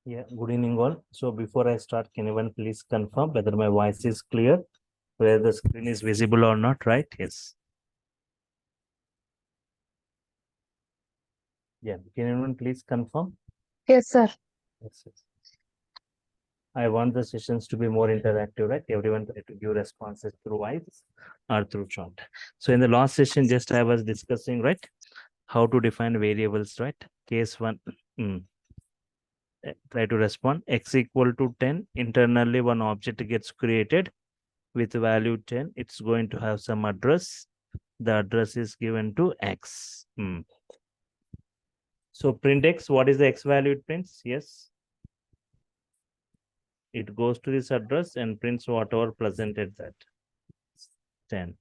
Yeah, good evening all. So before I start, can anyone please confirm whether my voice is clear, whether the screen is visible or not, right? Yes. Yeah, can anyone please confirm? Yes, sir. Yes, yes. I want the sessions to be more interactive, right? Everyone try to give responses through voice or through chat. So in the last session, just I was discussing, right, how to define variables, right? Case one. Try to respond. X equal to 10. Internally, one object gets created with value 10. It's going to have some address. The address is given to X. So print X, what is the X value it prints? Yes. It goes to this address and prints whatever presented that. 10.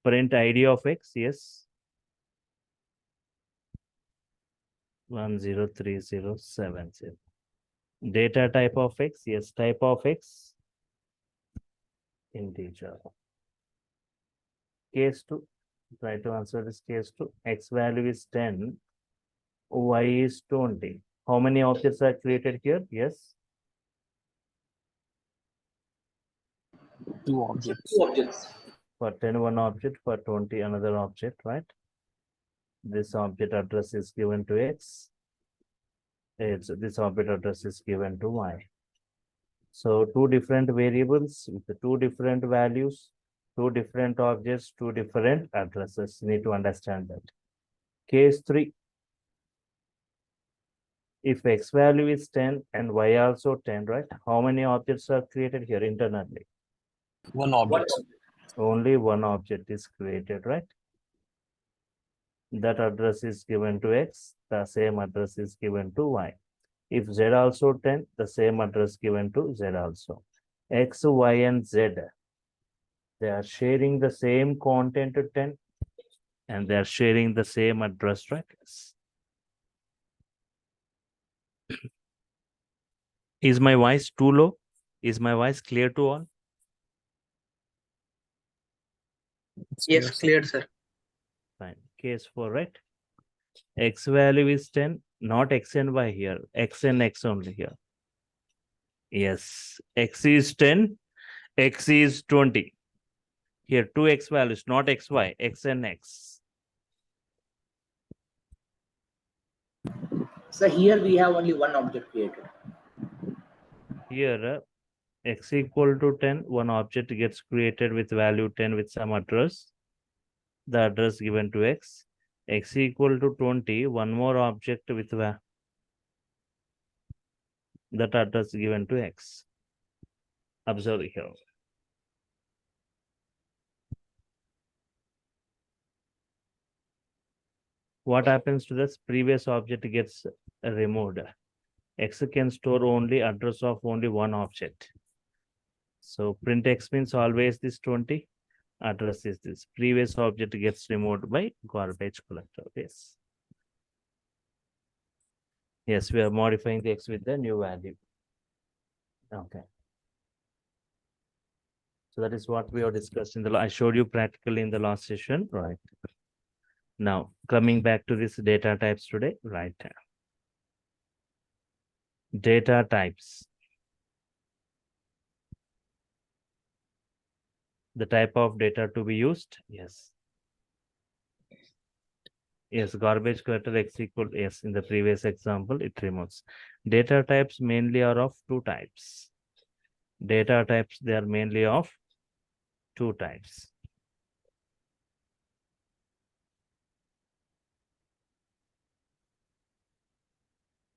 Print ID of X, yes. 103070. Data type of X, yes. Type of X, integer. Case 2, try to answer this case 2. X value is 10, Y is 20. How many objects are created here? Yes. Two objects. Two objects. For 10, one object, for 20, another object, right? This object address is given to X. This object address is given to Y. So two different variables with the two different values, two different objects, two different addresses. You need to understand that. Case 3. If X value is 10 and Y also 10, right? How many objects are created here internally? One object. Only one object is created, right? That address is given to X, the same address is given to Y. If Z also 10, the same address given to Z also. X, Y, and Z, they are sharing the same content to 10 and they are sharing the same address, right? Is my voice too low? Is my voice clear to all? Yes, clear, sir. Fine. Case 4, right? X value is 10, not X and Y here. X and X only here. Yes. X is 10, X is 20. Here, two X values, not XY, X and X. So here we have only one object created. Here, X equal to 10, one object gets created with value 10 with some address. The address given to X. X equal to 20, one more object with that address given to X. Observe here. What happens to this? Previous object gets removed. X can store only address of only one object. So print X means always this 20. Address is this. Previous object gets removed by garbage collector. Yes. Yes, we are modifying the X with the new value. Okay. So that is what we have discussed in the, I showed you practically in the last session, right? Now, coming back to this data types today, right? Data types. The type of data to be used, yes. Yes, garbage collector X equal, yes, in the previous example, it removes. Data types mainly are of two types. Data types, they are mainly of two types.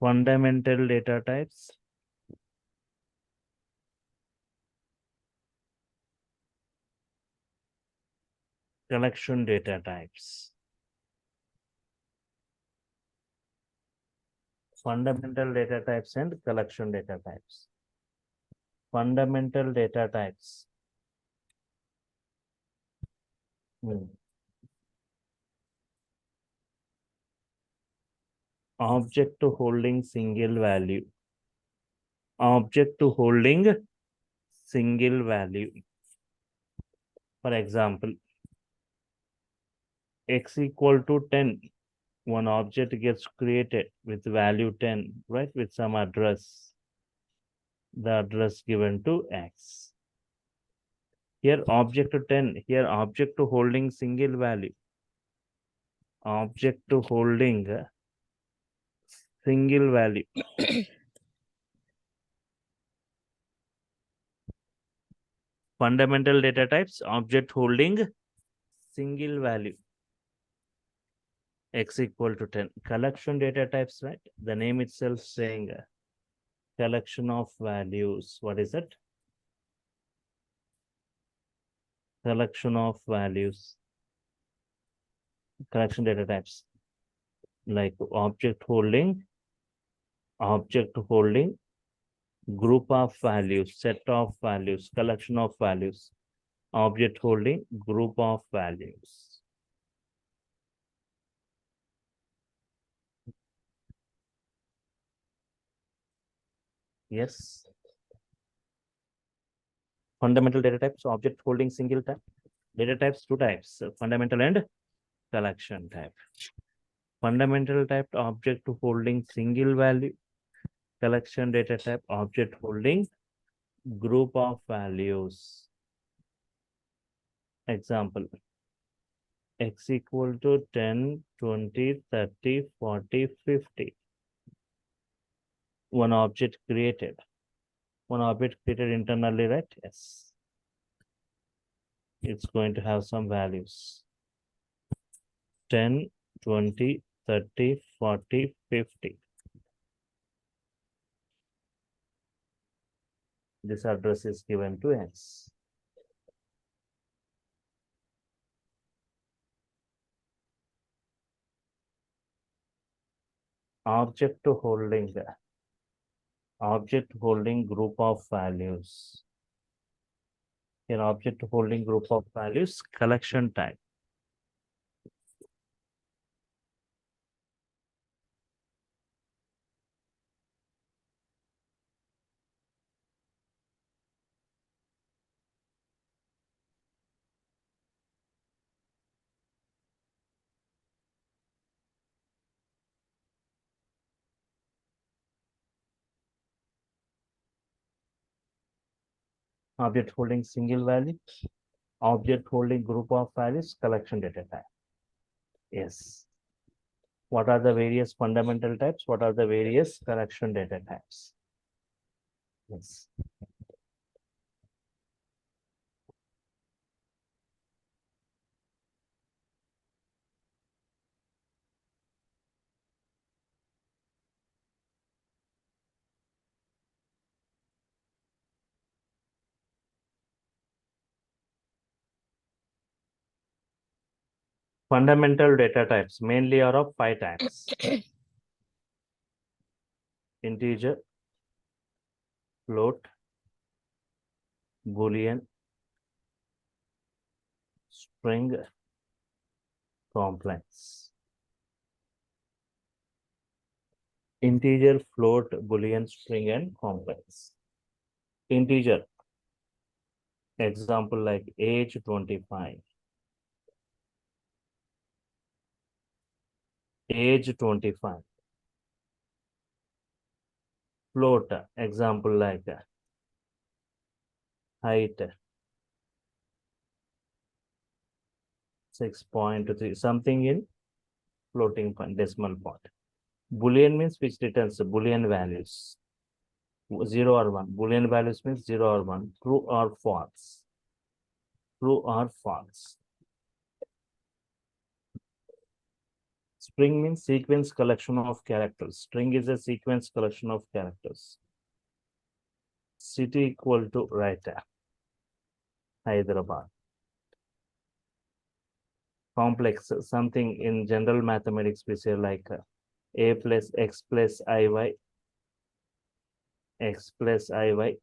Fundamental data types. Collection data types. Fundamental data types and collection data types. Fundamental data types. Object to holding single value. Object to holding single value. For example, X equal to 10. one object gets created with value 10, right? With some address, the address given to X. Here object to 10, here object to holding single value. Object to holding single value. Fundamental data types, object holding single value. X equal to 10. Collection data types, right? The name itself saying collection of values. What is it? Collection of values. Collection data types. Like object holding, group of values, set of values, collection of values. Object holding, group of values. Yes. Fundamental data types, object holding single type. Data types, two types, fundamental and collection type. Fundamental type, object holding single value. Collection data type, object holding group of values. Example, X equal to 10, 20, 30, 40, 50. One object created. One object created internally, right? Yes. It's going to have some values. 10, 20, 30, 40, 50. This address is given to X. Object holding group of values. Here object holding group of values, collection type. Object holding single value, object holding group of values, collection data type. Yes. What are the various fundamental types? What are the various collection data types? Yes. Fundamental data types mainly are of 5 types. Integer, float, Boolean, string, complex. Integer, float, Boolean, string, and complex. Integer, example like age 25. Age 25. Float, example like height 6.3, something in floating point, decimal point. Boolean means which returns Boolean values. 0 or 1. Boolean values means 0 or 1. True or false. True or false. String means sequence collection of characters. String is a sequence collection of characters. City equal to writer. Hyderabad. Complex, something in general mathematics we say like a plus x plus iy, x plus iy.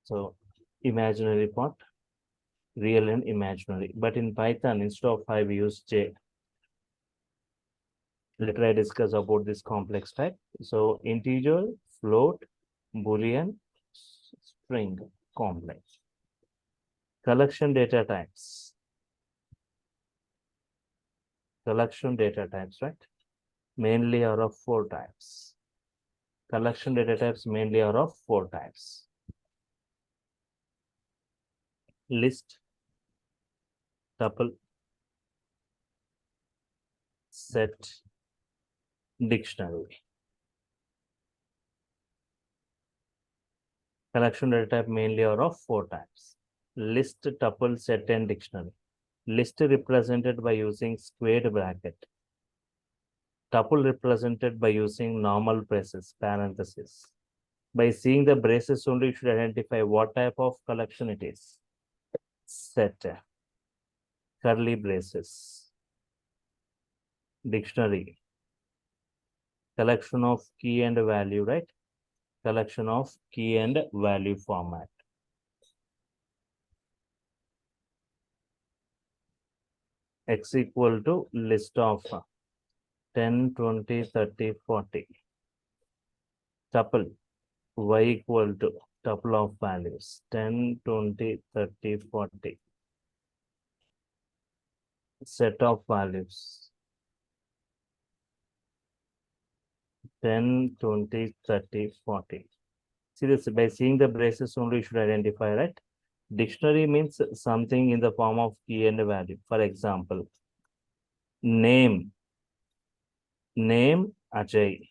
So imaginary part, real and imaginary. But in Python, instead of 5, we use j. Later I discuss about this complex type. So integer, float, Boolean, string, complex. Collection data types. collection data types, right? Mainly are of 4 types. Collection data types mainly are of 4 types. List, tuple, set, dictionary. Collection data type mainly are of 4 types. List, tuple, set, and dictionary. List represented by using squared bracket. Tuple represented by using normal braces, parentheses. By seeing the braces only, you should identify what type of collection it is. Set, curly braces. Dictionary, collection of key and value, right? Collection of key and value format. X equal to list of 10, 20, 30, 40. Tuple, Y equal to tuple of values 10, 20, 30, 40. Set of values 10, 20, 30, 40. See this, by seeing the braces only you should identify, right? Dictionary means something in the form of key and value. For example, name Ajay.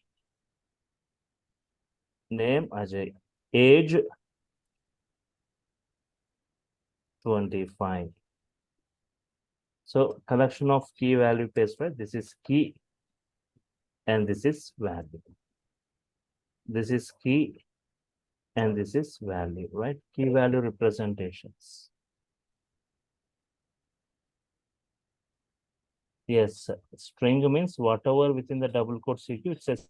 Name Ajay. Age 25. So collection of key value paste, right? This is key and this is value. This is key and this is value, right? Key value representations. Yes, string means whatever within the double quote CQ, it says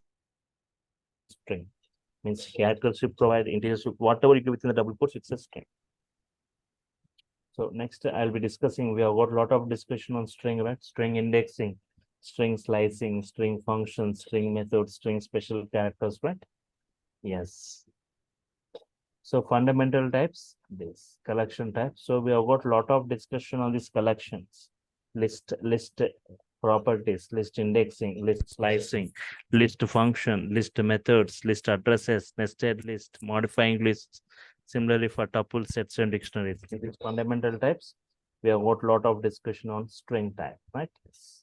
string. Means characters you provide, integers, whatever you give within the double quotes, it's a string. So next I'll be discussing, we have got a lot of discussion on string, right? String indexing, string slicing, string functions, string methods, string special characters, right? Yes. So fundamental types, this collection types. So we have got a lot of discussion on these collections. List properties, list indexing, list slicing, list function, list methods, list addresses, nested list, modifying lists. Similarly for tuple sets and dictionaries. In these fundamental types, we have got a lot of discussion on string type, right? Yes.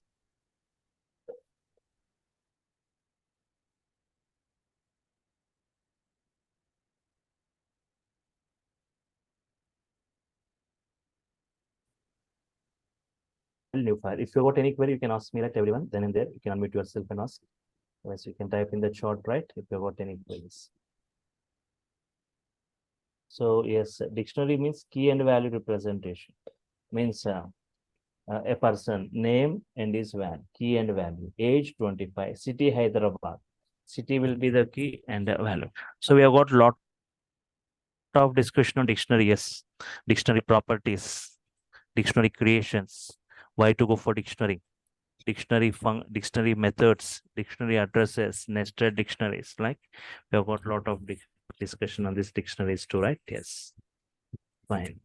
New file. If you got any query, you can ask me, right, everyone. Then and there, you can unmute yourself and ask. Otherwise, you can type in the chat, right? If you got any queries. So yes, dictionary means key and value representation. Means a person, name and his van, key and value, age 25, city Hyderabad. City will be the key and the value. So we have got lot of discussion on dictionary. Yes, dictionary properties, dictionary creations, why to go for dictionary, dictionary methods, dictionary addresses, nested dictionaries. Like we have got a lot of discussion on these dictionaries too, right? Yes, fine.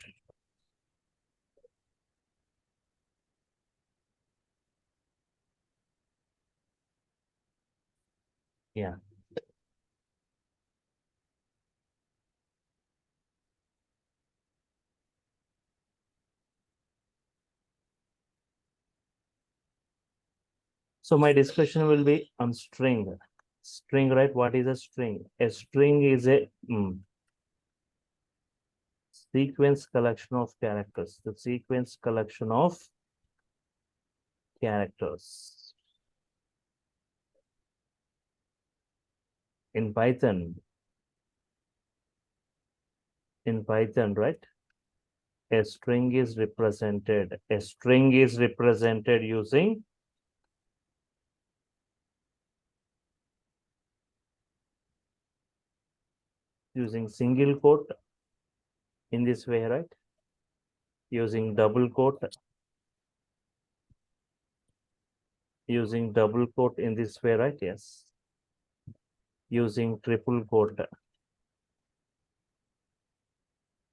Yeah. So my discussion will be on string. String, right? What is a string? A string is a sequence collection of characters. The sequence collection of characters. In Python, right? A string is represented. A string is represented using single quote in this way, right? Using double quote. Using double quote in this way, right? Yes. Using triple quote.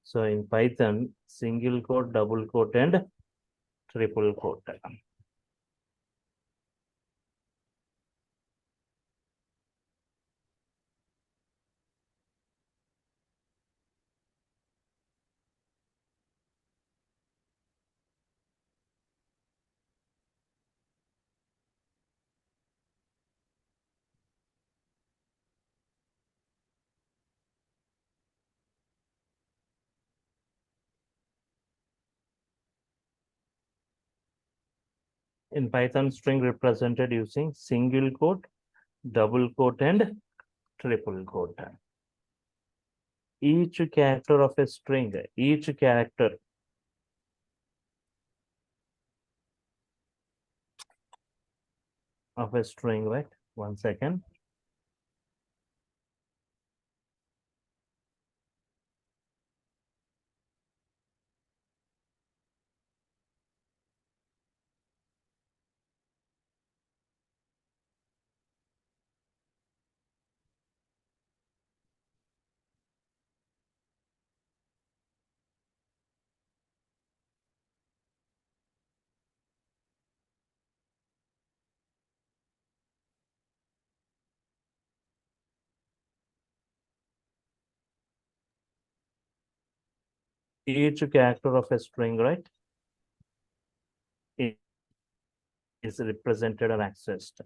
So in Python, single quote, double quote, and triple quote. In Python, string represented using single quote, double quote, and triple quote. Each character of a string, each character of a string, right? 1 second. Each character of a string, right, is represented or accessed.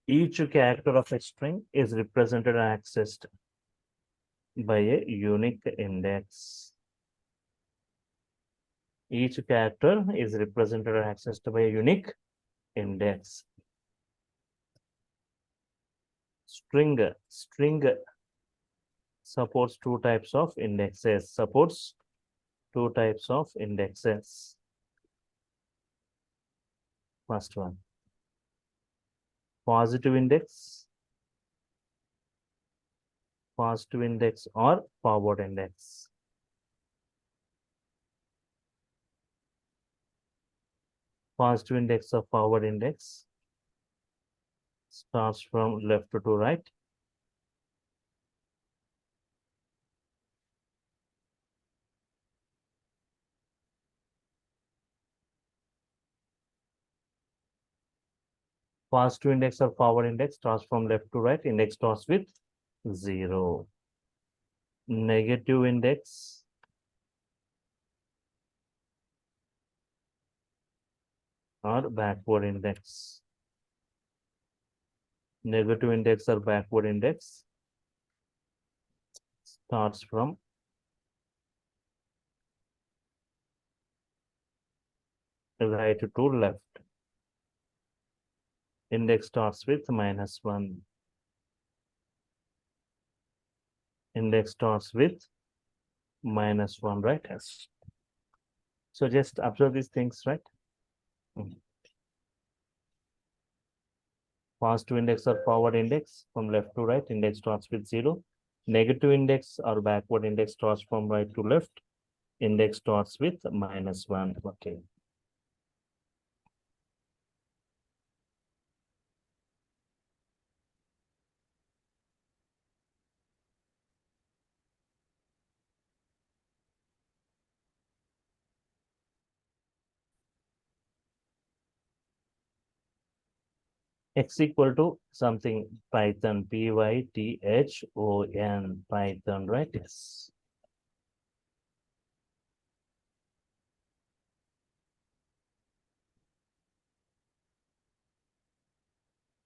Each character of a string is represented or accessed by a unique index. Each character is represented or accessed by a unique index. String supports two types of indexes. Supports two types of indexes. First one, positive index or forward index. Positive index or forward index starts from left to right. Positive index or forward index starts from left to right. Index starts with 0. Negative index or backward index. Negative index or backward index starts from right to left. Index starts with -1. Index starts with -1, right? Yes. So just observe these things, right? Positive index or forward index from left to right, index starts with 0. Negative index or backward index starts from right to left, index starts with -1. Okay. X equal to something Python, Python, Python, right? Yes.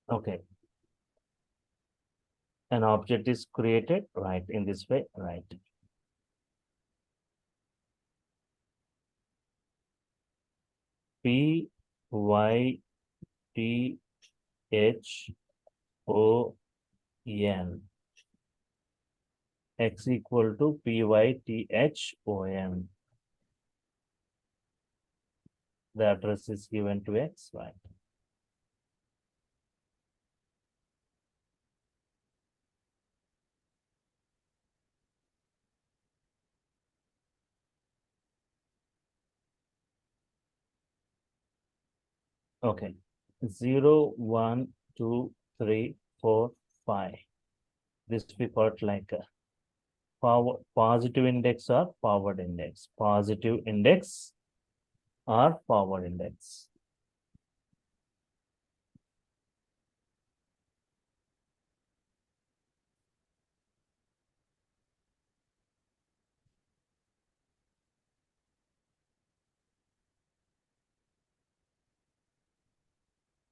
Okay. An object is created, right, in this way, right? Python. X equal to Python. The address is given to X, right? Okay. 0, 1, 2, 3, 4, 5. This we got like a positive index or forward index. Positive index or forward index.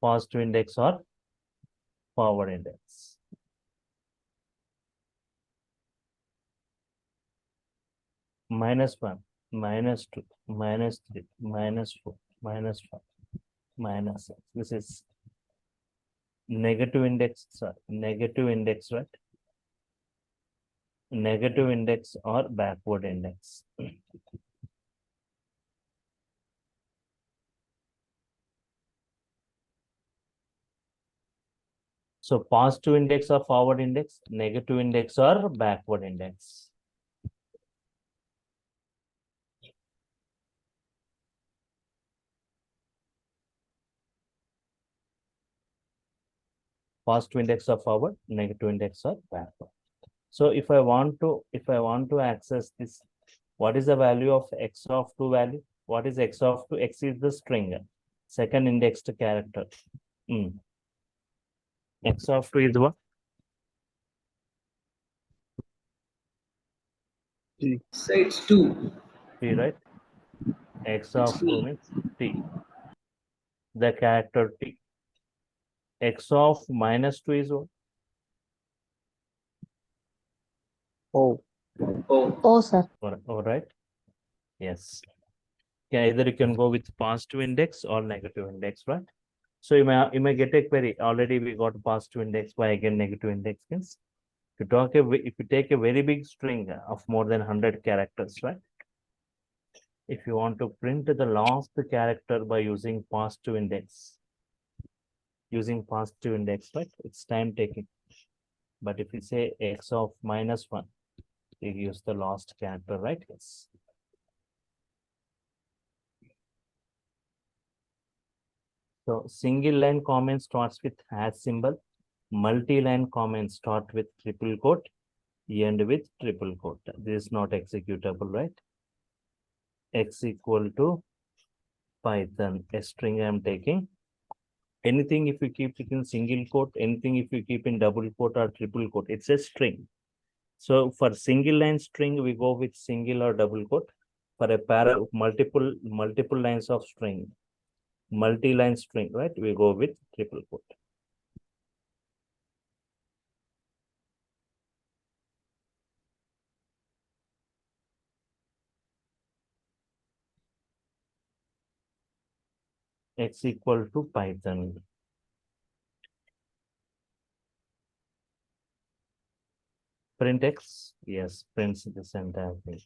Positive index or forward index. -1. -2, -3, -4, -5, -6. This is negative index, sorry, negative index, right? Negative index or backward index. So positive index or forward index, negative index or backward index. Positive index or forward, negative index or backward. So if I want to access this, what is the value of x of 2 value? What is x of 2? X is the string, second indexed character. X of 2 is what? So it's 2. T, right? X of 2 means T. The character T. X of -2 is what? Oh. Oh, Oh, sir. All right. Yes. Yeah, either you can go with positive index or negative index, right? So you may get a query. Already we got positive index. Why again negative index means? If you take a very big string of more than 100 characters, right? If you want to print the last character by using positive index, right? It's time taking. But if you say x of -1, you use the last character, right? Yes. So single line comment starts with hash symbol. Multi-line comments start with triple quote, end with triple quote. This is not executable, right? X equal to Python, a string I'm taking. Anything if you keep it in single quote, anything if you keep in double quote or triple quote, it's a string. So for single line string, we go with single or double quote. For a multiple lines of string, multi-line string, right? We go with triple quote. X equal to Python. Print X, yes, prints this entire thing.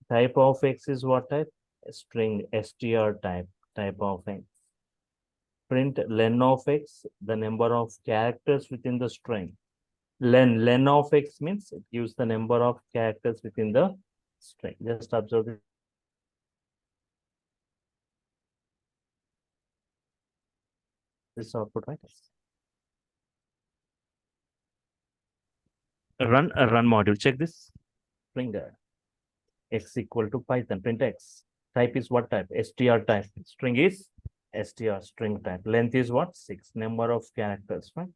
Type of X is what type? String str type of X. Print len of X, the number of characters within the string. Len of X means it gives the number of characters within the string. Just observe it. This output, right? Run module. Check this. String X equal to Python. Print X. Type is what type? str type. String is str string type. Length is what? 6. Number of characters, right?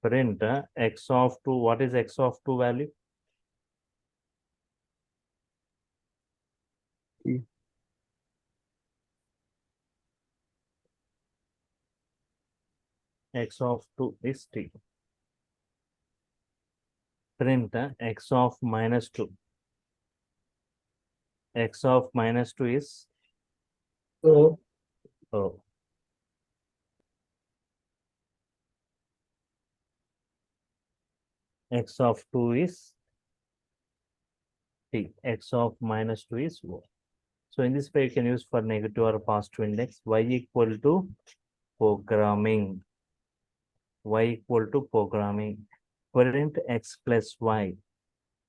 Print x of 2. What is x of 2 value? T. X of 2 is T. Print x of -2. X of -2 is oh, O. X of 2 is T. X of -2 is O. So in this way, you can use for negative or positive index. Y equal to programming. Y equal to programming. Print x plus y.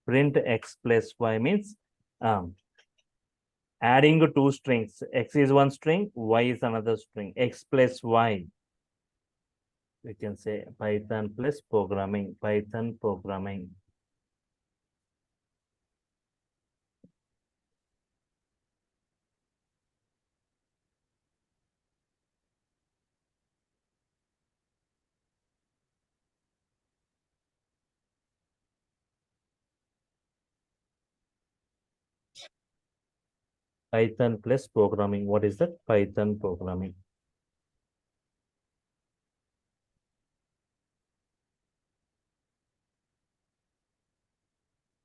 Print x plus y means adding two strings. X is one string, y is another string. X plus y. We can say Python plus programming. Python programming. Python plus programming. What is that? Python programming.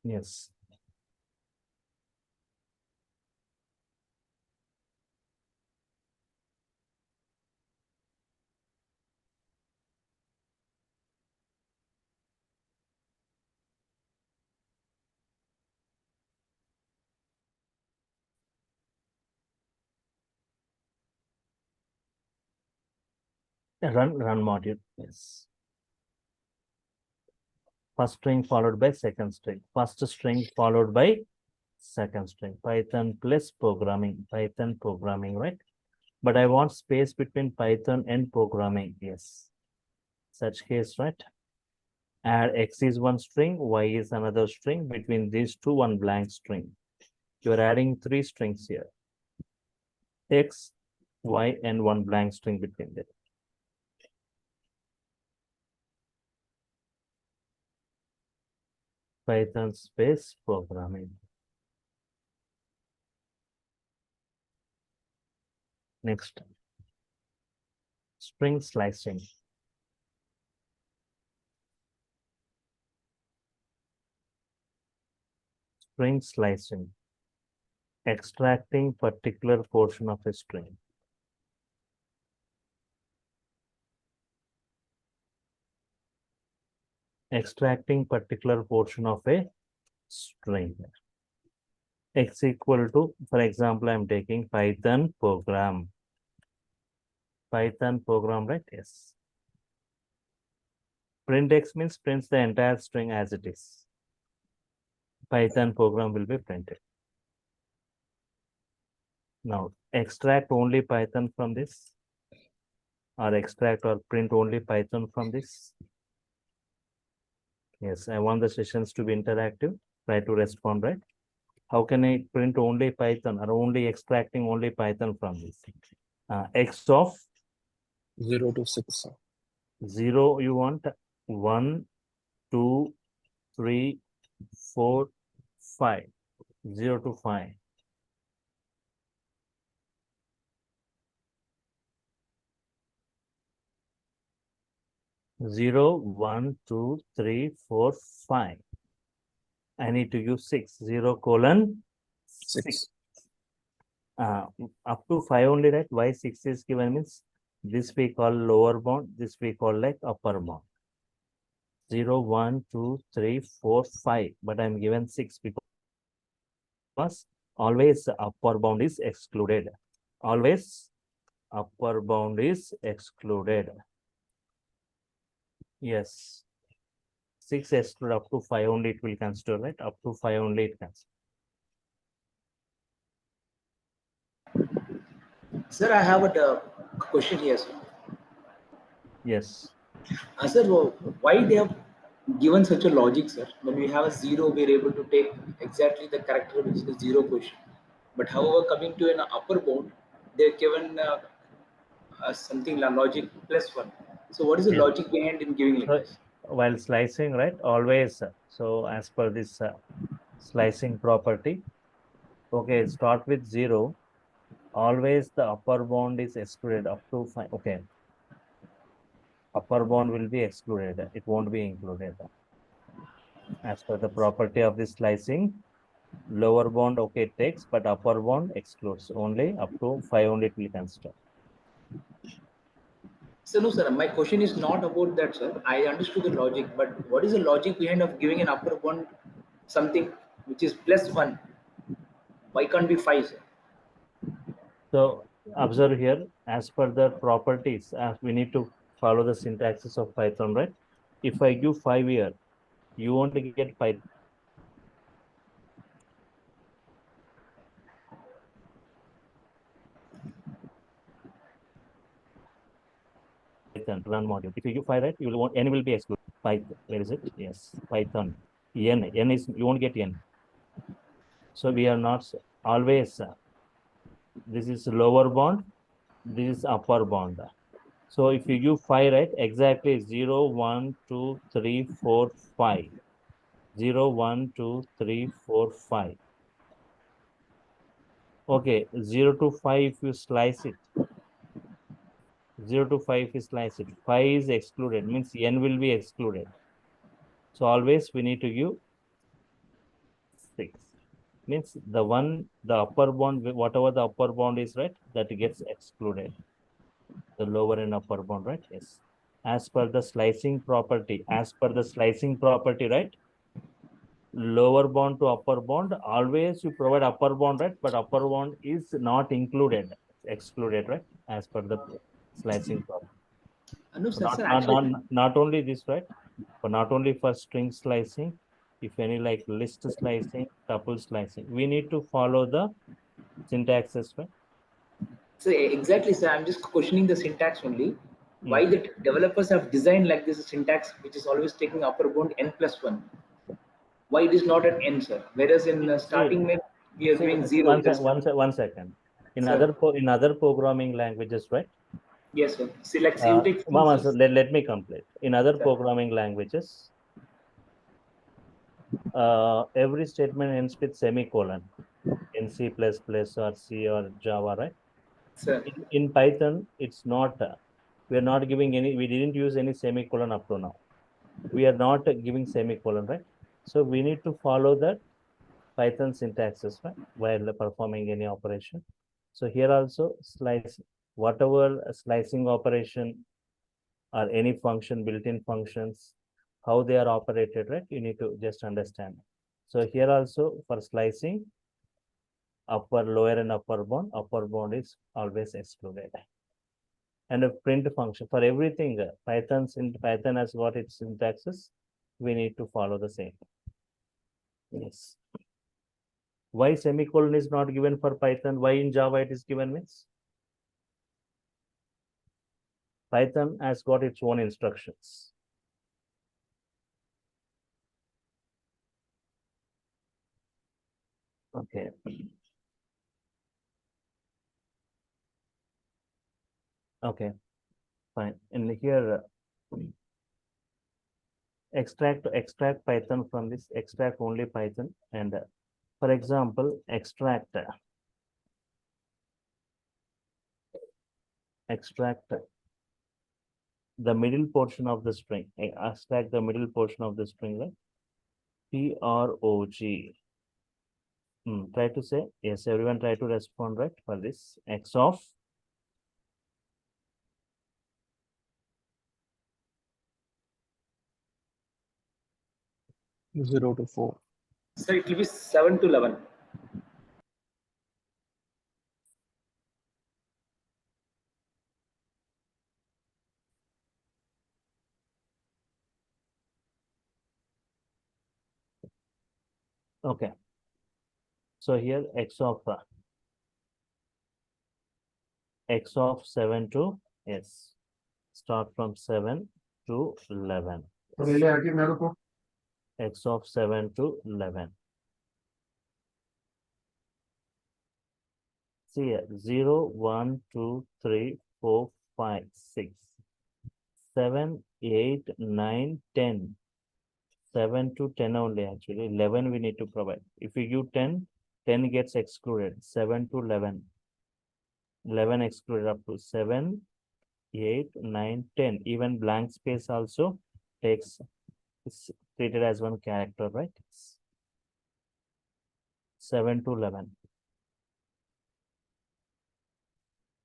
Yes. Run module. Yes. First string followed by second string. First string followed by second string. Python plus programming. Python programming, right? But I want space between Python and programming. Yes. Such case, right? Add X is one string, Y is another string. Between these two, one blank string. You are adding three strings here. X, Y, and one blank string between them. Python space programming. Next, string slicing. String slicing. Extracting particular portion of a string. Extracting particular portion of a string. X equal to, for example, I'm taking Python program. Python program, right? Yes. Print X means prints the entire string as it is. Python program will be printed. Now, extract only Python from this, or extract or print only Python from this. Yes, I want the sessions to be interactive. Try to respond, right? How can I print only Python or only extracting only Python from this? X of 0 to 6. 0, you want 1, 2, 3, 4, 5. 0 to 5. Zero, 1, 2, 3, 4, 5. I need to use 6. 0 colon 6. Up to 5 only, right? Why 6 is given means this we call lower bound, this we call like upper bound. 0, 1, 2, 3, 4, 5. But I'm given 6 because always upper bound is excluded. Always upper bound is excluded. Yes. 6 exclude, up to 5 only it will consider, right? Up to 5 only it consider. Sir, I have a question here, sir. Yes. Sir, why they have given such a logic, sir? When we have a zero, we are able to take exactly the character which is the zero question. But however, coming to an upper bound, they are given something like logic plus one. So, what is the Yes. logic behind in giving like So this? while slicing, right? Always. So as per this slicing property, okay, start with 0. Always the upper bound is excluded up to 5. Okay. Upper bound will be excluded. It won't be included. As per the property of this slicing, lower bound, okay, it takes, but upper bound excludes. Only up to 5 only it will consider. So, no, sir, my question is not about that, sir. I understood the logic, but what is the logic behind of giving an upper bound something which is plus one? Why can't be five, sir? So observe here, as per the properties, as we need to follow the syntaxes of Python, right? If I give 5 here, you won't get Python. Run module. If you give 5, right, you will want n will be excluded. Python, where is it? Yes, Python. N is, you won't get n. So we are not always, this is lower bound, this is upper bound. So if you give 5, right, exactly 0, 1, 2, 3, 4, 5. 0, 1, 2, 3, 4, 5. Okay, 0 to 5, if you slice it, 0 to 5 is slice it. 5 is excluded, means n will be excluded. So always we need to give Means the upper bound, whatever the upper bound is, right, that gets excluded. The lower and upper bound, right? Yes. As per the slicing property, right? Lower bound to upper bound, always you provide upper bound, right? But upper bound is not included, excluded, right? As per the slicing property. No, sir, Not, sir, not, actually, not only this, right? But not only for string slicing, if any like list slicing, tuple slicing, we need to follow the syntaxes, right? so exactly, sir. I'm just questioning the syntax only. Why Mm. the developers have designed like this syntax, which is always taking upper bound n plus one? Why it is not an n, sir? Whereas in See, starting we are doing zero. one, It is, one second. sir. In other programming languages, right? Yes, sir. See, like you take C, Mama, C, so let me complete. In other sir. programming languages, every statement ends with semicolon. In C++ or C or Java, right? Sir. In Python, it's not. We are not giving any. We didn't use any semicolon up to now. We are not giving semicolon, right? So we need to follow that Python syntaxes, right, while performing any operation. So here also slice whatever slicing operation or any function, built-in functions, how they are operated, right? You need to just understand. So here also for slicing, lower and upper bound is always excluded. And a print function for everything, Python has got its syntaxes. We need to follow the same. Yes. Why semicolon is not given for Python? Why in Java it is given means? Python has got its own instructions. Okay. Okay, fine. And here, extract Python from this, extract only Python. And for example, extract the middle portion of the string. Extract the middle portion of the string, right? PROG. Try to say yes. Everyone try to respond, right, for this. X of 0 to 4. Sir, it will be 7 to 11. okay. So here x of 7 to yes. Start from 7 to 11. X of 7 to 11. See here 0, 1, 2, 3, 4, 5, 6, 7, 8, 9, 10. 7 to 10 only actually. 11 we need to provide. If we give 10, 10 gets excluded. 7 to 11. 11 excluded up to 7, 8, 9, 10. Even blank space also takes is treated as one character, right? 7 to 11.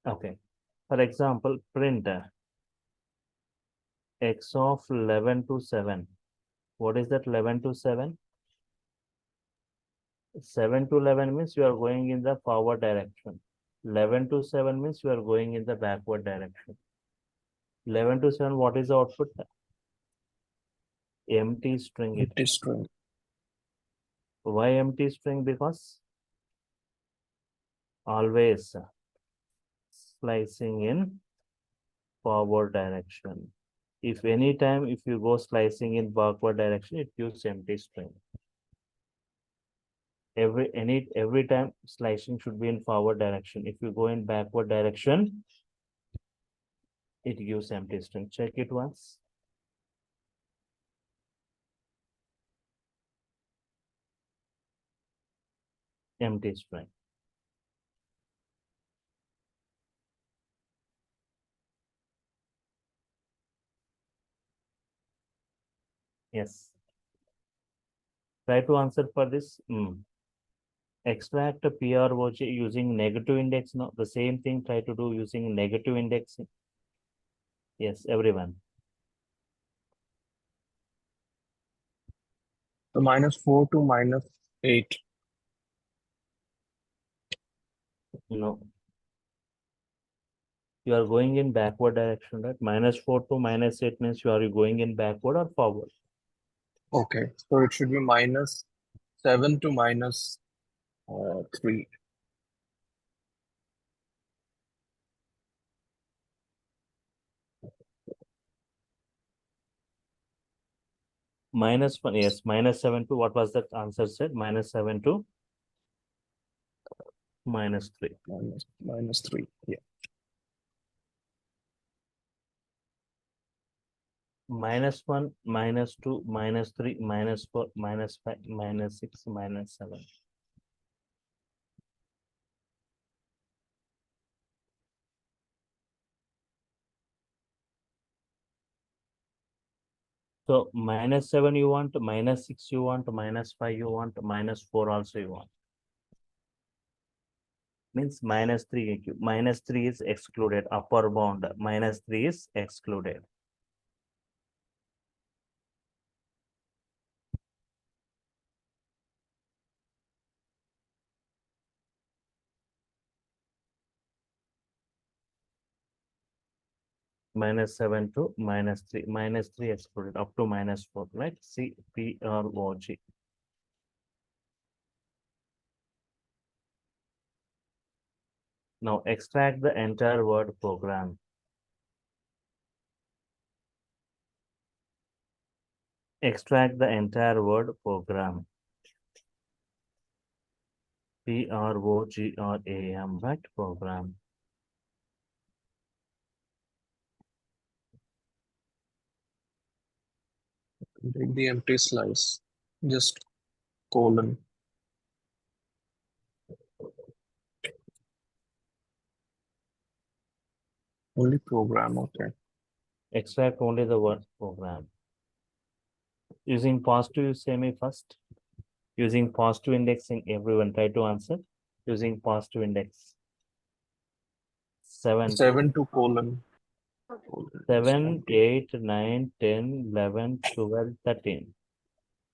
Okay. For example, print x of 11 to 7. What is that 11 to 7? 7 to 11 means you are going in the forward direction. 11 to 7 means you are going in the backward direction. 11 to 7, what is the output? Empty string. Empty string. Why empty string? Because always slicing in forward direction. If any time if you go slicing in backward direction, it gives empty string. Every time slicing should be in forward direction. If you go in backward direction, it gives empty string. Check it once. Empty string. Yes. Try to answer for this. Extract a PROJ using negative index. No, the same thing try to do using negative indexing. Yes, everyone. So -4 to -8. No. You are going in backward direction, right? -4 to -8 means you are going in backward or forward. Okay, so it should be -7 to -3. -1, yes, -7 to what was that answer said? -7 to -3. -3. Yeah. -1, -2, -3, -4, -5, -6, -7. So -7 you want, -6 you want, -5 you want, -4 also you want. Means -3, -3 is excluded, upper bound, -3 is excluded. -7 to -3, -3 excluded up to -4, right? C, P, R, O, G. Now extract the entire word program. Extract the entire word program. PROGRAM, right? Program. Take the empty slice. Just colon. Only program, okay. Extract only the word program. Using positive semi first. Using positive indexing, everyone try to answer. Using positive index. 7 to colon. 7, 8, 9, 10, 11, 12, 13.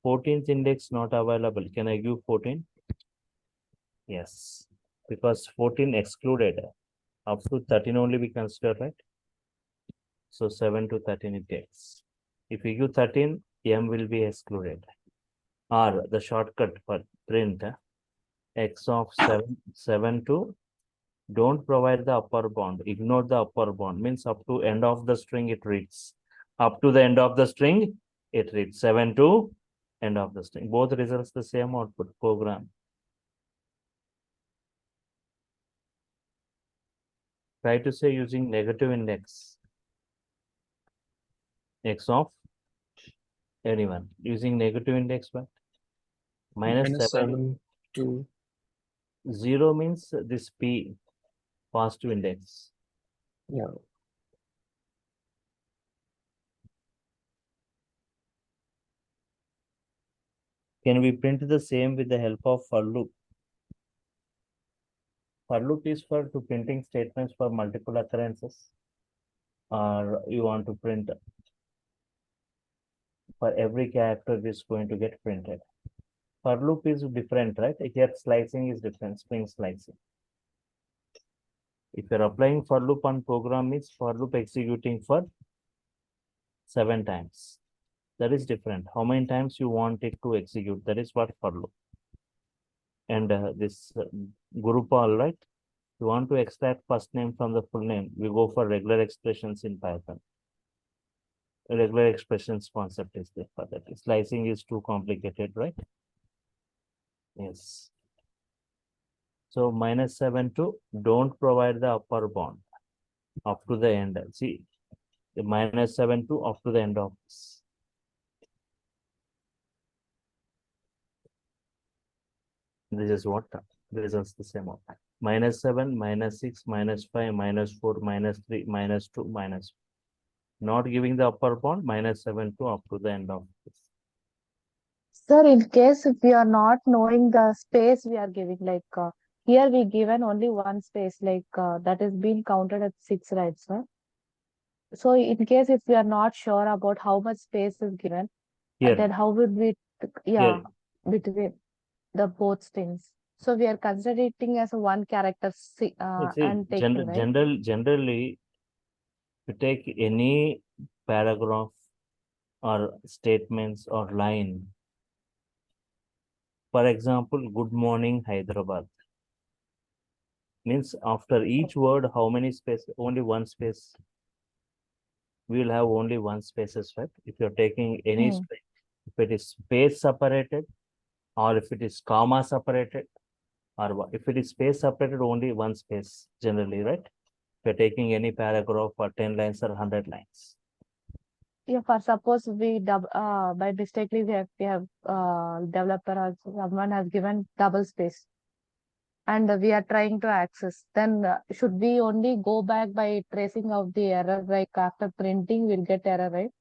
14th index not available. Can I give 14? Yes. Because 14 excluded. Up to 13 only we consider, right? So 7 to 13 it takes. If you give 13, M will be excluded. R, the shortcut for print, X of 7 to, don't provide the upper bound. Ignore the upper bound. Means up to end of the string it reads. Up to the end of the string, it reads 7 to end of the string. Both results the same output program. Try to say using negative index. X of anyone. Using negative index, what? -7 to 0 means this P, positive index. yeah. Can we print the same with the help of for loop? For loop is for to printing statements for multiple occurrences. Or you want to print for every character is going to get printed. For loop is different, right? Here slicing is different, string slicing. If you're applying for loop on program, means for loop executing for 7 times. That is different. How many times you want it to execute? That is what for loop. And this group all, right? You want to extract first name from the full name. We go for regular expressions in Python. Regular expressions concept is there for that. Slicing is too complicated, right? Yes. So -7 to don't provide the upper bound up to the end. See, the -7 to up to the end of this. This is what this is the same of -7, -6, -5, -4, -3, -2, minus. Not giving the upper bound, -7 to up to the end of this. Sir, in case if we are not knowing the space we are giving, like here we given only one space, like that is being counted as 6, right, sir? So in case if we are not sure about how much space is given, Here, then how would we, here, between the both strings? So we are considering as a one character and taking, right? generally, to take any paragraph or statements or line, for example, good morning, Hyderabad, means after each word, how many space? Only one space. We will have only one spaces, right? If you're taking any string, if it is space separated, or if it is comma separated, or if it is space separated, only one space generally, right? If you're taking any paragraph for 10 lines or 100 lines. Yeah, for suppose we by mistakenly we have developer or someone has given double space and we are trying to access, then should we only go back by tracing of the error, like after printing we'll get error, right?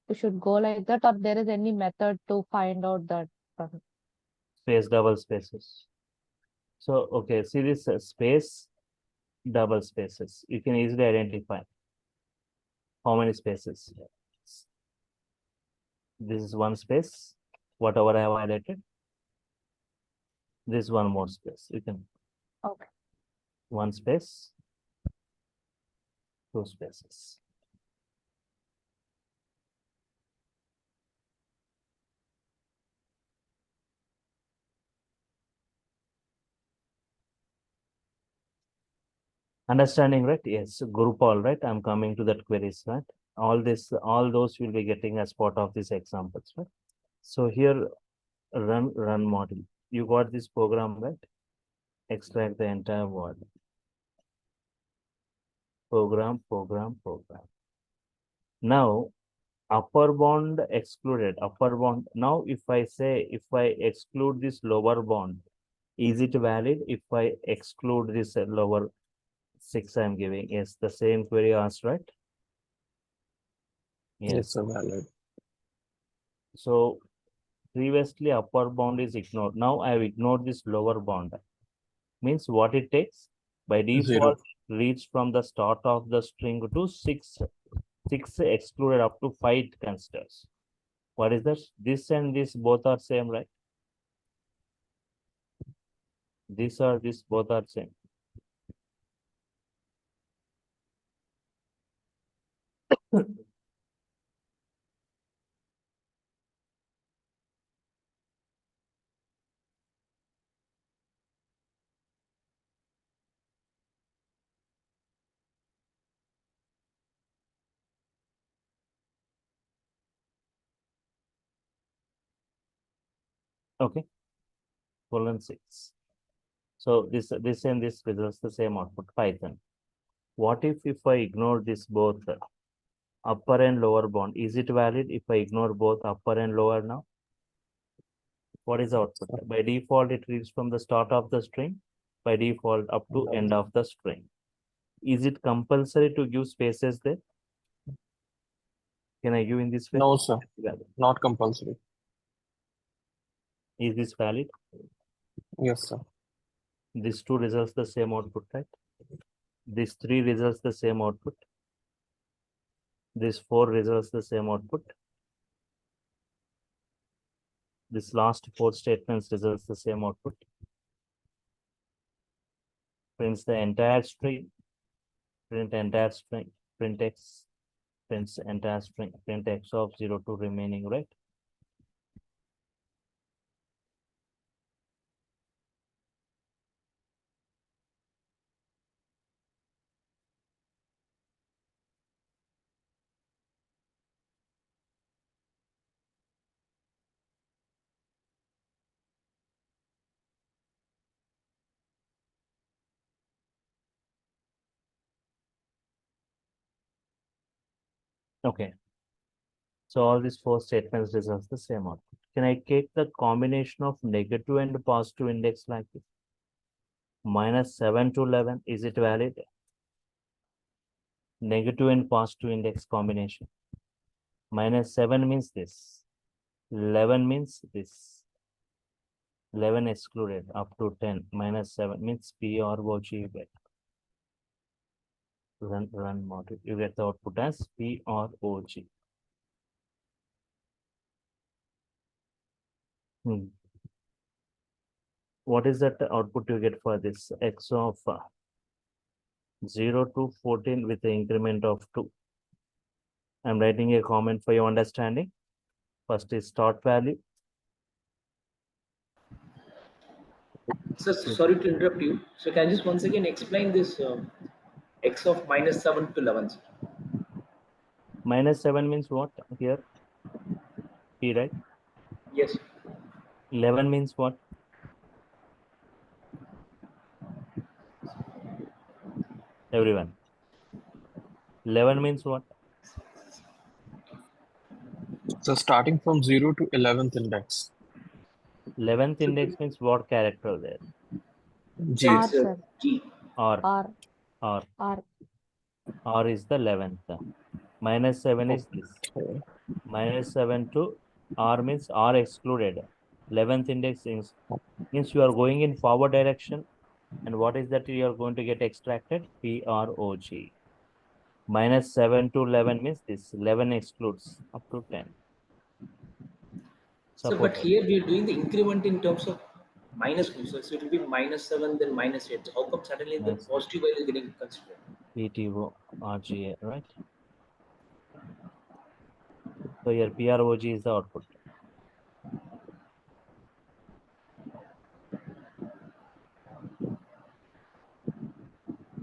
We should go like that, or there is any method to find out that? Space, double spaces. So, okay, see this space, double spaces. You can easily identify how many spaces. This is one space, whatever I have highlighted. This is one more space. You can. Okay. One space, two spaces. Understanding, right? Yes, group all, right? I'm coming to that queries, right? All those will be getting as part of these examples, right? So here, run model. You got this program, right? Extract the entire word. Program. Now, upper bound excluded. Upper bound. Now, if I exclude this lower bound, is it valid if I exclude this lower 6 I'm giving? Yes, the same query asked, right? Yes, sir, valid. So previously upper bound is ignored. Now I have ignored this lower bound. Means what it takes? By default, reads from the start of the string to 6 excluded up to 5 considers. What is that? This and this both are same, right? This both are same. Okay. Colon 6. So this and this results the same output. Python. What if I ignore this both upper and lower bound? Is it valid if I ignore both upper and lower now? What is the output? By default, it reads from the start of the string. By default, up to end of the string. Is it compulsory to give spaces there? Can I give in this way? No, sir, not compulsory. Is this valid? Yes, sir. These two results the same output, right? These 3 results the same output. These 4 results the same output. This last 4 statements results the same output. Prints the entire string. Print entire string. Print x. Prints entire string. Print x of 0 to remaining, right? Okay. So all these 4 statements results the same output. Can I take the combination of negative and positive index like this? -7 to 11, is it valid? Negative and positive index combination. -7 means this. 11 means this. 11 excluded up to 10 minus 7 means P or OG you get. Run module. You get the output as P or OG. What is that output you get for this? X of 0 to 14 with the increment of 2. I'm writing a comment for your understanding. First is start value. Sir, sorry to interrupt you. So can I just once again explain this x of minus 7 to 11? Sir? Minus 7 means what here? P, right? Yes. 11 means what? Everyone. 11 means what? So starting from 0 to 11th index. 11th index means what character there? G. R, It's sir. G. Or R, or R. or is the 11th. Minus 7 is this. Okay. Minus 7 to R means R excluded. 11th index means you are going in forward direction. And what is that you are going to get extracted? P R O G. Minus 7 to 11 means this. 11 excludes up to 10. So, but here we are doing the increment in terms of minus 2. So it will be minus 7, then minus 8. So how come suddenly the Yes. positive value is getting considered? PTO RGA, right? So here PROG is the output.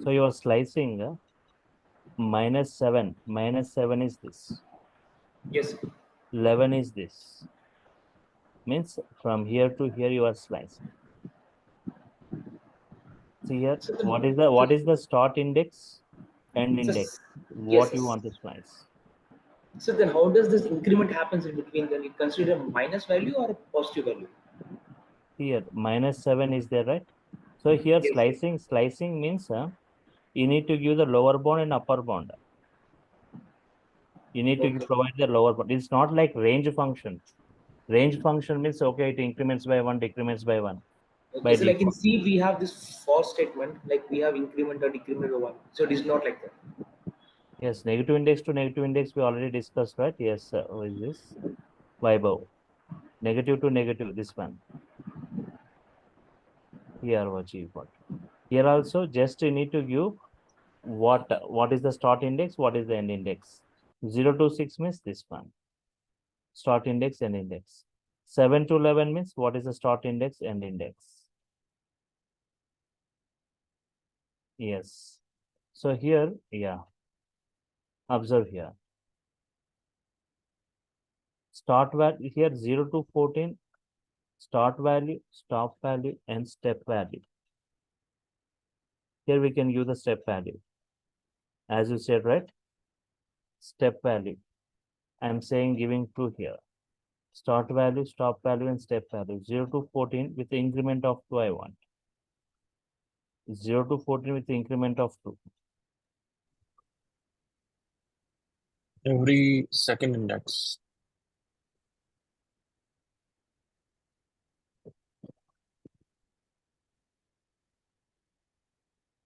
So you are slicing minus 7. Minus 7 is this. Yes. 11 is this. Means from here to here you are slicing. See here, So what is the start index, end index? What you want to slice? So then how does this increment happens in between? Then it consider a minus value or a positive value? Here minus 7 is there, right? So here Yes. slicing means you need to give the lower bound and upper bound. You need to Okay. provide the lower bound. It's not like range function. Range function means okay, it increments by 1, decrements by 1. Okay, By so like in default. C, we have this for statement, like we have increment or decrement of 1. So it is not like that. Yes, negative index to negative index we already discussed, right? Yes, who is this? Vaibhav. Negative to negative, this one. Here what you got. Here also just you need to give what is the start index, what is the end index. 0 to 6 means this one. Start index, end index. 7 to 11 means what is the start index, end index. Yes. So here, yeah. Observe here. Start value here 0 to 14, start value, stop value, and step value. Here we can use the step value. As you said, right? Step value. I'm saying giving 2 here. Start value, stop value, and step value. 0 to 14 with the increment of 2 I want. 0 to 14 with the increment of 2. Every second index.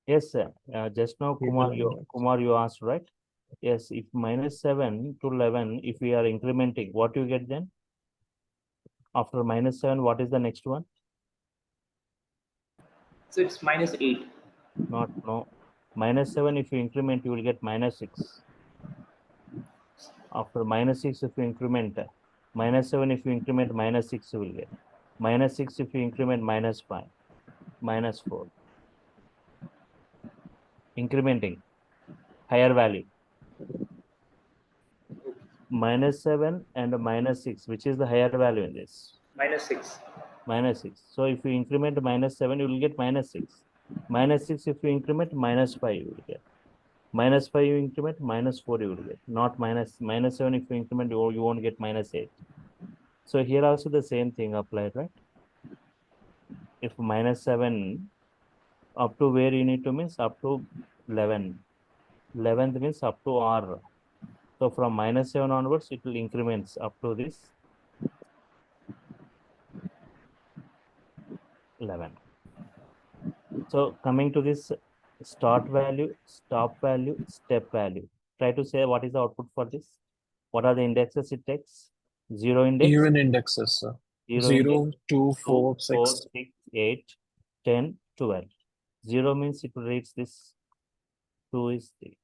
Yes, sir. Just now, Given index. Kumar, you asked, right? Yes, if minus 7 to 11, if we are incrementing, what you get then? After minus 7, what is the next one? So it's minus 8. No. Minus 7, if you increment, you will get minus 6. After minus 6, if you increment, minus 7, if you increment, minus 6 you will get. Minus 6, if you increment, minus 5, minus 4. Incrementing, higher value. Minus 7 and minus 6, which is the higher value in this? Minus 6. Minus 6. So if you increment minus 7, you will get minus 6. Minus 6, if you increment minus 5, you will get. Minus 5, you increment minus 4, you will get. Not minus 7, if you increment, you won't get minus 8. So here also the same thing applied, right? If minus 7, up to where you need to means up to 11. 11th means up to R. So from minus 7 onwards, it will increments up to this. 11. So coming to this start value, stop value, step value. Try to say what is the output for this. What are the indexes it takes? 0 index, Even indexes, sir. 0 index, 0, 2, 4, 4, 6. 6, 8, 10, 12. 0 means it reads this. 2 is 3,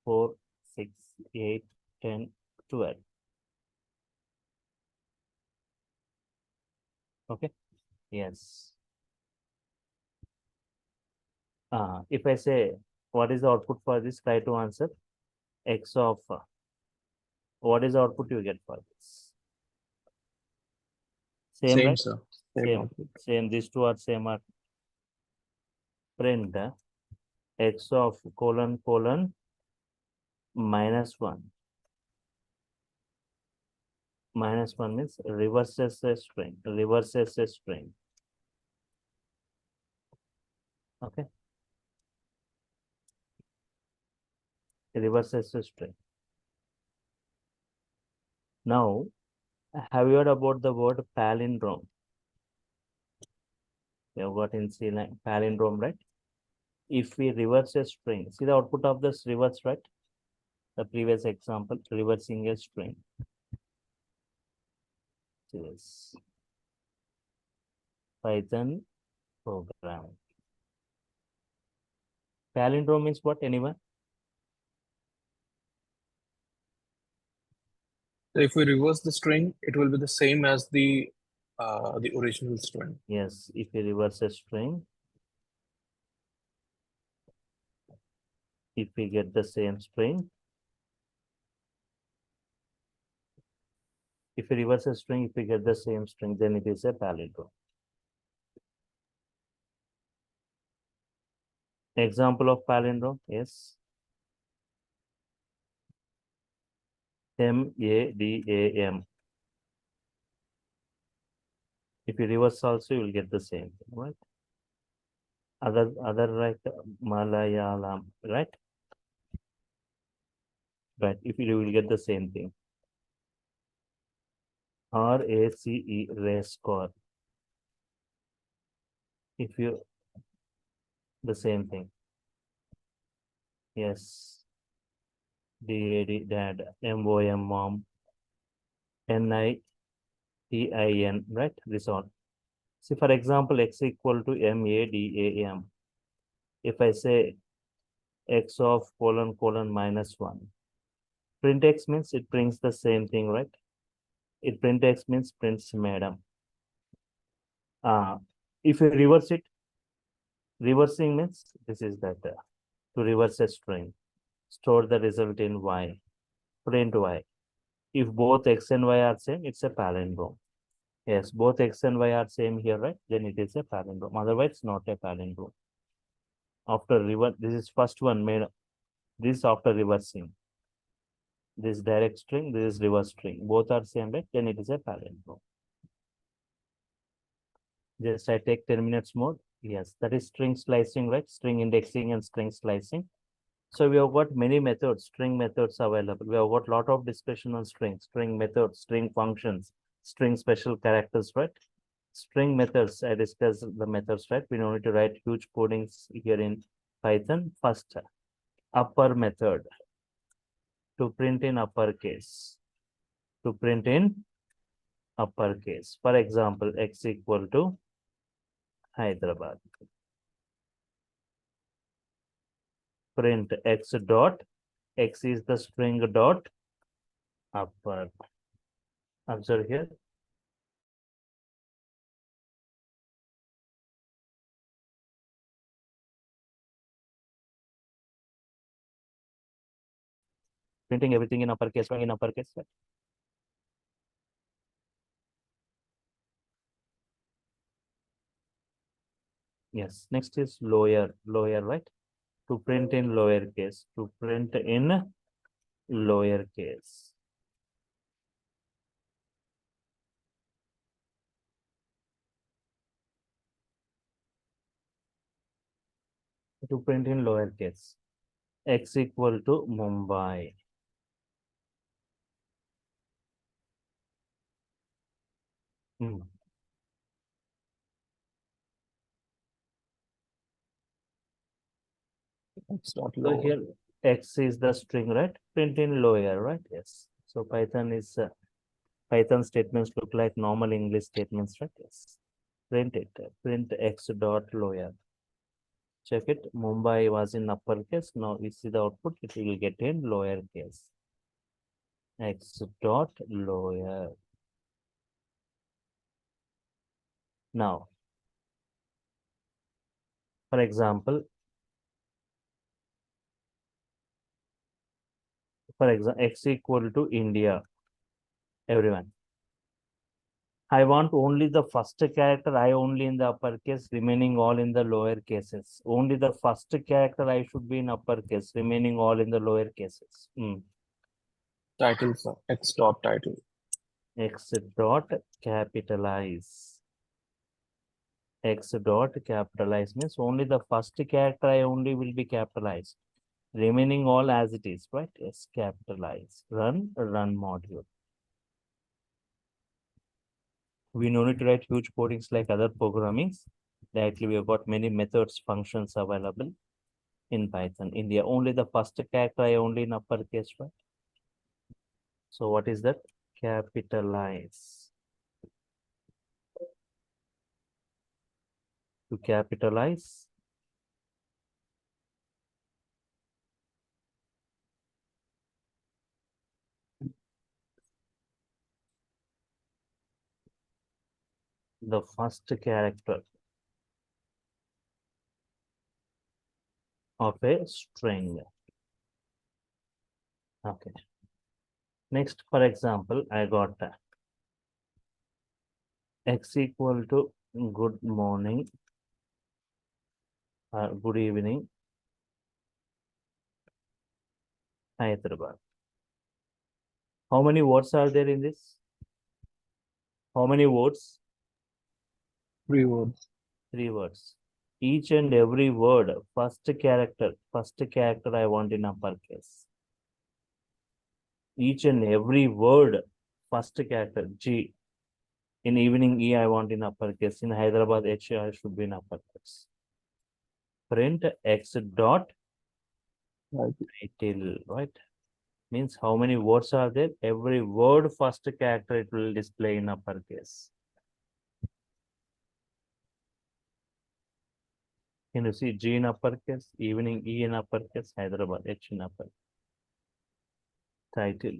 4, 6, 8, 10, 12. Okay. Yes. If I say what is the output for this, try to answer x of what is the output you get for this? Same, Same, right? sir. Same Same. output. Same. These two are same. Are print x of colon colon -1. -1 means reverses a string. Reverses a string. Okay. Reverses a string. Now, have you heard about the word palindrome? You have got in C line palindrome, right? If we reverse a string, see the output of this reverse, right? The previous example, reversing a string. Yes. Python program. Palindrome means what? Anyone? So if we reverse the string, it will be the same as the original string. Yes, if we reverse a string, if we get the same string, if we reverse a string, if we get the same string, then it is a palindrome. Example of palindrome, yes. MADAM. If you reverse also, you will get the same thing, right? Other like Malayalam, right? Right. If you will get the same thing. RACE, race score. If you the same thing. Yes. DAD, dad, MOM, mom, NITIN, right? This all. See, for example, x equal to MADAM. If I say x of colon colon -1, print x means it prints the same thing, right? It print x means prints madam. If you reverse it, reversing means this is that to reverse a string, store the result in y, print y. If both x and y are same, it's a palindrome. Yes, both x and y are same here, right? Then it is a palindrome. Otherwise, not a palindrome. After reverse, this is first one made. This after reversing. This direct string, this is reverse string. Both are same, right? Then it is a palindrome. Just I take 10 minutes more. Yes, that is string slicing, right? String indexing and string slicing. So we have got many methods, string methods available. We have got lot of discussion on string methods, string functions, string special characters, right? String methods, I discussed the methods, right? We don't need to write huge codings here in Python. First, upper method to print in uppercase. To print in uppercase. For example, x equal to Hyderabad. Print x dot, x is the string dot upper. Observe here. Printing everything in uppercase, in uppercase. Right? Yes, next is lower, right? To print in lowercase, to print in lowercase. To print in lowercase. X equal to Mumbai. X dot So lower. here X is the string, right? Print in lower, right? Yes. So Python statements look like normal English statements, right? Yes. Print it. Print X dot lower. Check it. Mumbai was in uppercase. Now we see the output. It will get in lowercase. X dot lower. Now, for example, X equal to India. Everyone. I want only the first character, I only in the uppercase, remaining all in the lower cases. Only the first character I should be in uppercase, remaining all in the lower cases. Title, sir. X dot title. X dot capitalize. X dot capitalize means only the first character I only will be capitalized. Remaining all as it is, right? Yes, capitalize. Run module. We no need to write huge codings like other programmings. Directly, we have got many methods, functions available in Python. India, only the first character I only in uppercase, right? So what is that? Capitalize. To capitalize. The first character of a string. Okay. Next, for example, I got X equal to good morning, good evening, Hyderabad. How many words are there in this? How many words? 3 words. 3 words. Each and every word, first character I want in uppercase. Each and every word, first character, G. In evening, E I want in uppercase. In Hyderabad, H I should be in uppercase. Print X dot title, right? Means how many words are there? Every word, first character, it will display in uppercase. Can you see G in uppercase, evening E in uppercase, Hyderabad H in uppercase. Title.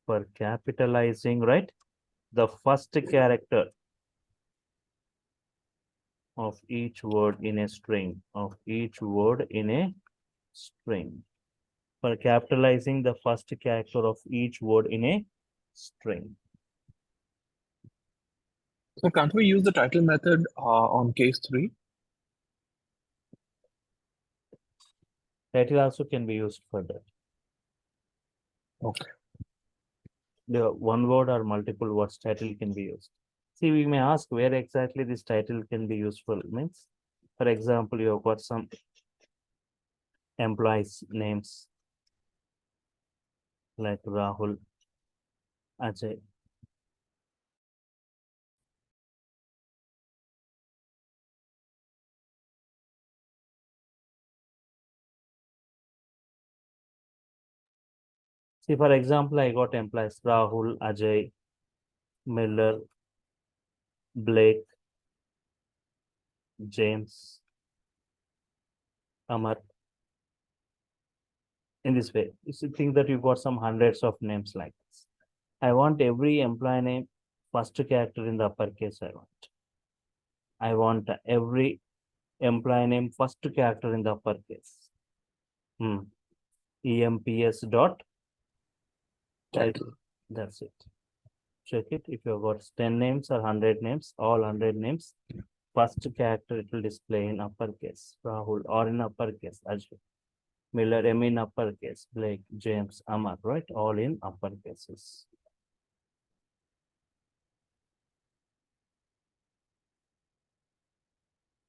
For capitalizing, right? The first character of each word in a string, For capitalizing the first character of each word in a string. So can't we use the title method on case 3? Title also can be used for that. Okay. The one word or multiple words title can be used. See, we may ask where exactly this title can be useful. Means, for example, you have got some employees names like Rahul, Ajay. See, for example, I got employees Rahul, Ajay, Miller, Blake, James, Amar. In this way, you should think that you got some hundreds of names like this. I want every employee name first character in the uppercase. I want every employee name first character in the uppercase. EMPS dot Title. That's it. Check it. If you've got 10 names or 100 names, all 100 names, first character it will display in uppercase. Rahul or in uppercase. Ajay. Miller, M in uppercase. Blake, James, Amar, right? All in uppercases.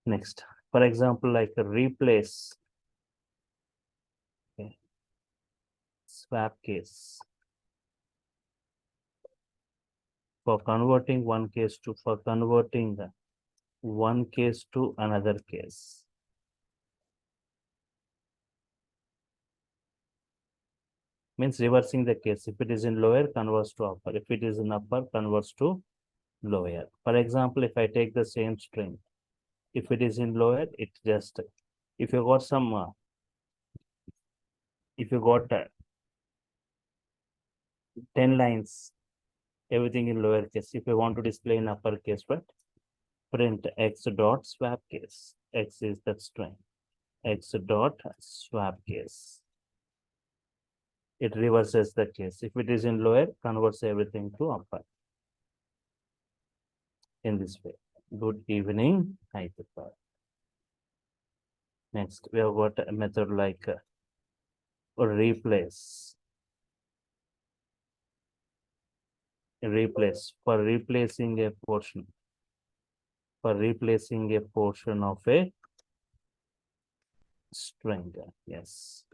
Next, for example, like a replace. Okay. Swap case. For converting one case to, for converting one case to another case. Means reversing the case. If it is in lower, converts to upper. If it is in upper, converts to lower. For example, if I take the same string, if it is in lower, it just, if you got some, if you got 10 lines, everything in lower case. If you want to display in upper case, right? Print x dot swap case. X is that string. X dot swap case. It reverses the case. If it is in lower, converts everything to upper. In this way. Good evening, Hyderabad. Next, we have got a method like replace. Replace, for replacing a portion. For replacing a portion of a string. Yes.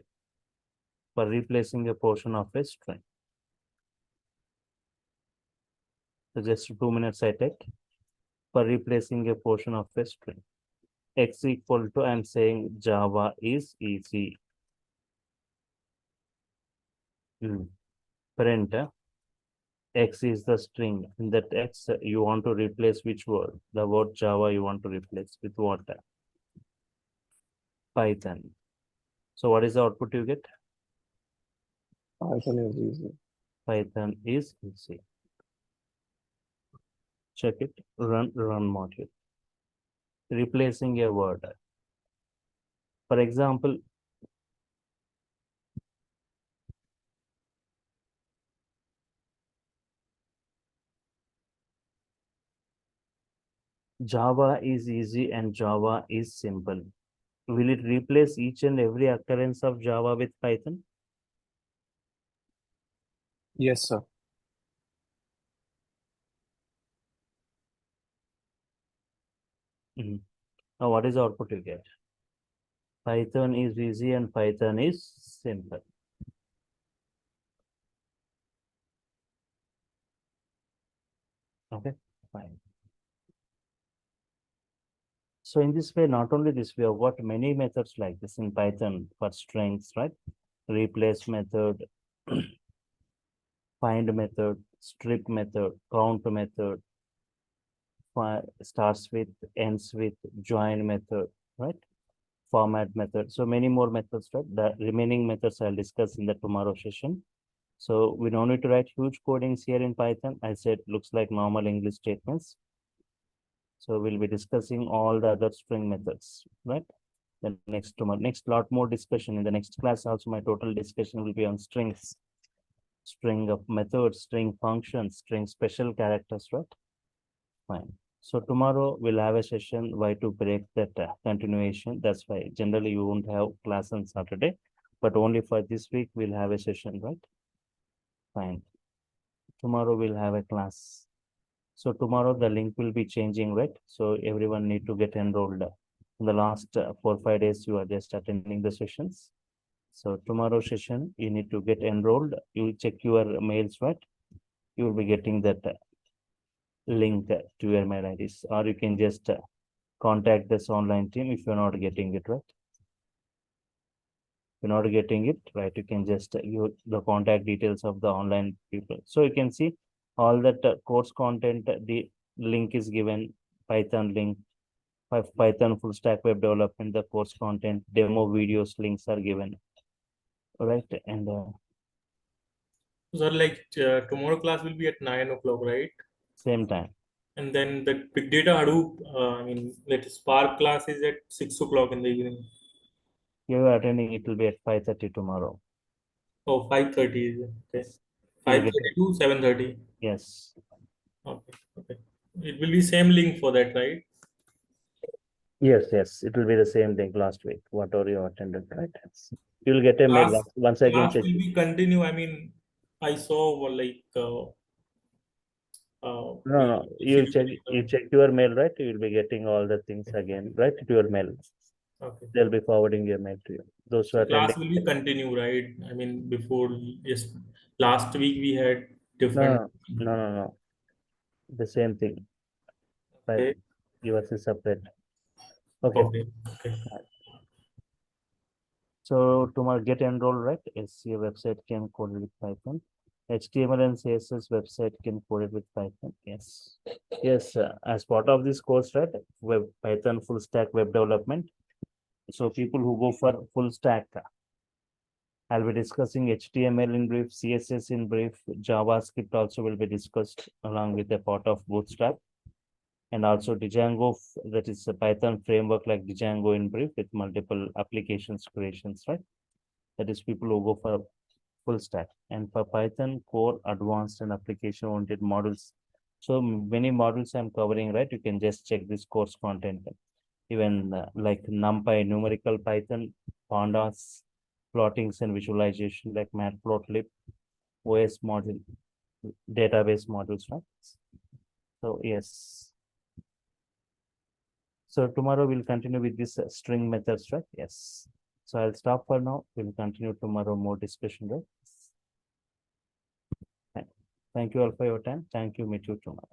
For replacing a portion of a string. So just 2 minutes I take. For replacing a portion of a string. X equal to, I'm saying Java is easy. Print X is the string. In that X, you want to replace which word? The word Java you want to replace with what? Python. So what is the output you get? Python is easy. Python is easy. Check it. Run module. Replacing a word. For example, Java is easy and Java is simple. Will it replace each and every occurrence of Java with Python? Yes, sir. Now, what is the output you get? Python is easy and Python is simple. Okay, fine. So in this way, not only this, we have got many methods like this in Python for strings, right? Replace method, find method, strip method, count method, starts with, ends with, join method, right? Format method. So many more methods, right? The remaining methods I'll discuss in the tomorrow session. So we don't need to write huge codings here in Python. I said looks like normal English statements. So we'll be discussing all the other string methods, right? Then next lot more discussion in the next class. Also, my total discussion will be on strings, string of methods, string functions, string special characters, right? Fine. So tomorrow we'll have a session why to break that continuation. That's why generally you won't have class on Saturday, but only for this week we'll have a session, right? Fine. Tomorrow we'll have a class. So tomorrow the link will be changing, right? So everyone need to get enrolled. In the last 4 or 5 days, you are just attending the sessions. So tomorrow session, you need to get enrolled. You check your mails, right? You will be getting that link to your mail IDs, or you can just contact this online team if you're not getting it, right? If you're not getting it, right? You can just use the contact details of the online people. So you can see all that course content, the link is given, Python link, Python full stack web development, the course content, demo videos, links are given. All right. And Sir, like tomorrow class will be at 9 o'clock, right? same time. And then the big data Hadoop, I mean, that Spark class is at 6 o'clock in the evening. You are attending, it will be at 5:30 tomorrow. Oh, 5:30 is it? Okay. You'll get 5:30 to 7:30. Yes. Okay. Okay. It will be same link for that, right? Yes, yes. It will be the same thing last week, whatever you attended, right? You'll get a mail Class, once again. class will be continue. I mean, I saw like No, you check your mail, right? You'll be getting all the things again, right? To your mail. Okay. They'll be forwarding your mail to you. Those who are So class attending. will be continue, right? I mean, before yes, last week we had No, different. no. The same thing. Right. Okay. Yours is separate. Okay. Okay. Okay. So tomorrow get enrolled, right? SCA website can code with Python. HTML and CSS website can code it with Python. Yes. Yes. As part of this course, right? Web Python full stack web development. So people who go for full stack, I'll be discussing HTML in brief, CSS in brief, JavaScript also will be discussed along with a part of Bootstrap. And also Django, that is a Python framework like Django in brief with multiple applications creations, right? That is people who go for full stack. And for Python core, advanced and application oriented modules. So many modules I'm covering, right? You can just check this course content. Even like NumPy, numerical Python, pandas, plottings and visualization like matplotlib, OS module, database modules, right? So yes. So tomorrow we'll continue with this string methods, right? Yes. So I'll stop for now. We'll continue tomorrow more discussion, right? Thank you all for your time. Thank you. Meet you tomorrow.